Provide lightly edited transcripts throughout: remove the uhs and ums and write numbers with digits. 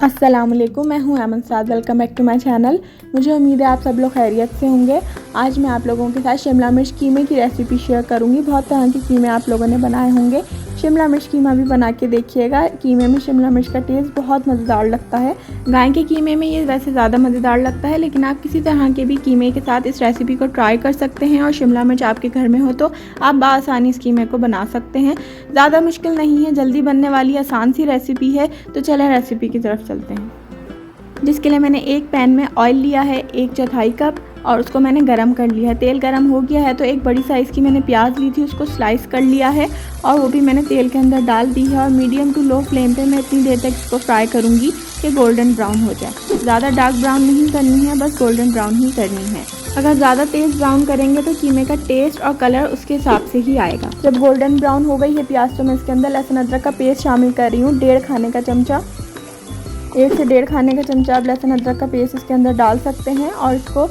अस्सलामुअलैकुम, मैं हूं Aman Saad. Welcome back to my channel. मुझे उम्मीद है आप सब लोग खैरियत से होंगे। आज मैं आप लोगों के साथ शिमला मिर्च कीमे की रेसिपी शेयर करूंगी। बहुत तरह के कीमे आप लोगों ने बनाए होंगे, शिमला मिर्च कीमा भी बना के देखिएगा। कीमे में शिमला मिर्च का टेस्ट बहुत मज़ेदार लगता है। गाय के कीमे में ये वैसे ज़्यादा मज़ेदार लगता है, लेकिन आप किसी तरह के भी कीमे के साथ इस रेसिपी को ट्राई कर सकते हैं और शिमला मिर्च आपके घर में हो तो आप बआसानी इस कीमे को बना सकते हैं। ज़्यादा मुश्किल नहीं है, जल्दी बनने वाली आसान सी रेसिपी है। तो चलें रेसिपी की तरफ चलते हैं। जिसके लिए मैंने एक पैन में ऑयल लिया है 1/4 कप और उसको मैंने गरम कर लिया है। तेल गरम हो गया है तो एक बड़ी साइज़ की मैंने प्याज ली थी, उसको स्लाइस कर लिया है और वो भी मैंने तेल के अंदर डाल दी है। और मीडियम टू लो फ्लेम पे मैं इतनी देर तक इसको फ्राई करूँगी कि गोल्डन ब्राउन हो जाए। ज़्यादा डार्क ब्राउन नहीं करनी है, बस गोल्डन ब्राउन ही करनी है। अगर ज़्यादा तेज़ ब्राउन करेंगे तो कीमे का टेस्ट और कलर उसके हिसाब से ही आएगा। जब गोल्डन ब्राउन हो गई है प्याज तो मैं इसके अंदर लहसुन अदरक का पेस्ट शामिल कर रही हूँ। 1.5 खाने का चमचा, 1 से 1.5 खाने का चमचा आप लहसुन अदरक का पेस्ट इसके अंदर डाल सकते हैं। और इसको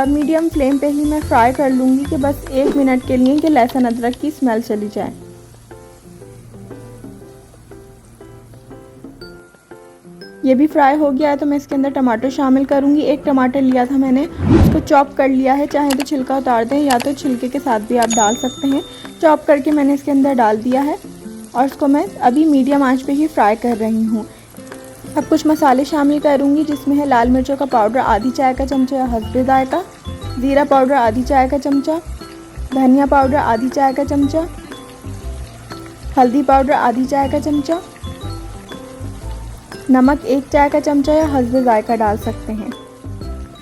मीडियम फ्लेम पे ही मैं फ्राई कर लूँगी कि बस 1 मिनट के लिए कि लहसुन अदरक की स्मेल चली जाए। ये भी फ्राई हो गया है तो मैं इसके अंदर टमाटर शामिल करूँगी। 1 टमाटर लिया था मैंने, उसको चॉप कर लिया है। चाहे तो छिलका उतार दें या तो छिलके के साथ भी आप डाल सकते हैं। चॉप करके मैंने इसके अंदर डाल दिया है और इसको मैं अभी मीडियम आंच पे ही फ्राई कर रही हूँ। अब कुछ मसाले शामिल करूँगी, जिसमें है लाल मिर्चों का पाउडर आधी चाय का चमचा या हस्बे जायका, ज़ीरा पाउडर आधी चाय का चमचा, धनिया पाउडर आधी चाय का चमचा, हल्दी पाउडर आधी चाय का चमचा, नमक 1 चाय का चमचा या हस्बे जायका डाल सकते हैं।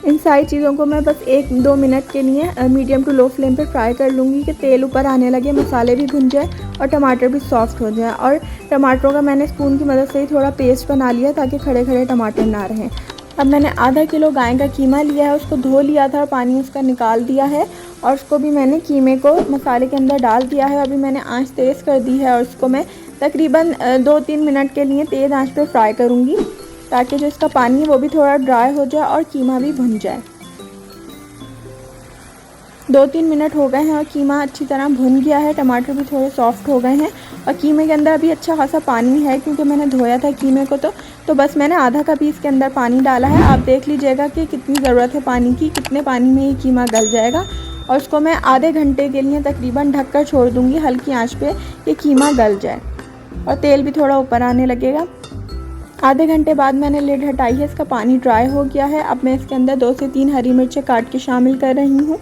इन सारी चीज़ों को मैं बस 1-2 मिनट के लिए मीडियम टू लो फ्लेम पे फ्राई कर लूँगी कि तेल ऊपर आने लगे, मसाले भी भुन जाए और टमाटर भी सॉफ्ट हो जाए। और टमाटरों का मैंने स्पून की मदद से ही थोड़ा पेस्ट बना लिया ताकि खड़े खड़े टमाटर ना रहें। अब मैंने आधा किलो गाय का कीमा लिया है, उसको धो लिया था और पानी उसका निकाल दिया है और उसको भी मैंने कीमे को मसाले के अंदर डाल दिया है। अभी मैंने आँच तेज़ कर दी है और उसको मैं तकरीबन 2-3 मिनट के लिए तेज़ आँच पे फ्राई करूँगी ताकि जो इसका पानी है वो भी थोड़ा ड्राई हो जाए और कीमा भी भुन जाए। 2-3 मिनट हो गए हैं और कीमा अच्छी तरह भुन गया है, टमाटर भी थोड़े सॉफ्ट हो गए हैं और कीमे के अंदर अभी अच्छा खासा पानी है क्योंकि मैंने धोया था कीमे को। तो बस मैंने आधा कप ही इसके अंदर पानी डाला है। आप देख लीजिएगा कि कितनी ज़रूरत है पानी की, कितने पानी में ये कीमा गल जाएगा। और उसको मैं आधे घंटे के लिए तकरीबन ढक कर छोड़ दूँगी हल्की आँच पे कि कीमा गल जाए और तेल भी थोड़ा ऊपर आने लगेगा। आधे घंटे बाद मैंने लिड हटाई है, इसका पानी ड्राई हो गया है। अब मैं इसके अंदर 2 से 3 हरी मिर्चें काट के शामिल कर रही हूँ।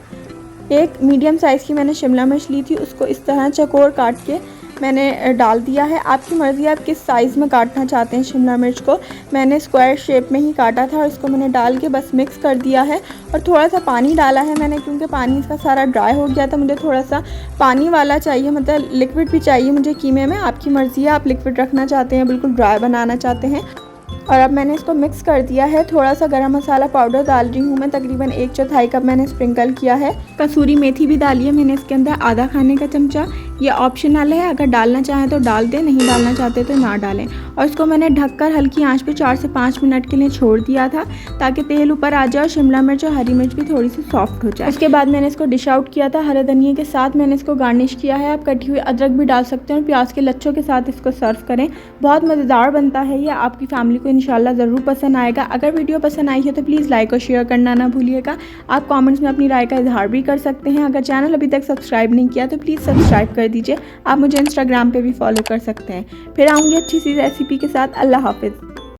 एक मीडियम साइज़ की मैंने शिमला मिर्च ली थी, उसको इस तरह चौकोर काट के मैंने डाल दिया है। आपकी मर्ज़ी आप किस साइज़ में काटना चाहते हैं शिमला मिर्च को। मैंने स्क्वायर शेप में ही काटा था और इसको मैंने डाल के बस मिक्स कर दिया है। और थोड़ा सा पानी डाला है मैंने क्योंकि पानी इसका सारा ड्राई हो गया था। मुझे थोड़ा सा पानी वाला चाहिए, मतलब लिक्विड भी चाहिए मुझे कीमे में। आपकी मर्ज़ी है, आप लिक्विड रखना चाहते हैं, बिल्कुल ड्राई बनाना चाहते हैं। और अब मैंने इसको मिक्स कर दिया है। थोड़ा सा गरम मसाला पाउडर डाल रही हूँ मैं, तकरीबन 1/4 कप मैंने स्प्रिंकल किया है। कसूरी मेथी भी डाली है मैंने इसके अंदर आधा खाने का चमचा। ये ऑप्शनल है, अगर डालना चाहें तो डाल दें, नहीं डालना चाहते तो ना डालें। और इसको मैंने ढककर हल्की आंच पे 4 से 5 मिनट के लिए छोड़ दिया था ताकि तेल ऊपर आ जाए और शिमला मिर्च और हरी मिर्च भी थोड़ी सी सॉफ्ट हो जाए। उसके बाद मैंने इसको डिश आउट किया था हरे धनिए के साथ। मैंने इसको गार्निश किया है। आप कटी हुई अदरक भी डाल सकते हैं और प्याज के लच्छों के साथ इसको सर्व करें। बहुत मज़ेदार बनता है ये, आपकी फैमिली को इंशाल्लाह ज़रूर पसंद आएगा। अगर वीडियो पसंद आई है तो प्लीज़ लाइक और शेयर करना ना भूलिएगा। आप कमेंट्स में अपनी राय का इजहार भी कर सकते हैं। अगर चैनल अभी तक सब्सक्राइब नहीं किया तो प्लीज़ सब्सक्राइब कर दीजिए। आप मुझे इंस्टाग्राम पे भी फॉलो कर सकते हैं। फिर आऊँगी अच्छी सी रेसिपी के साथ। अल्लाह हाफिज़।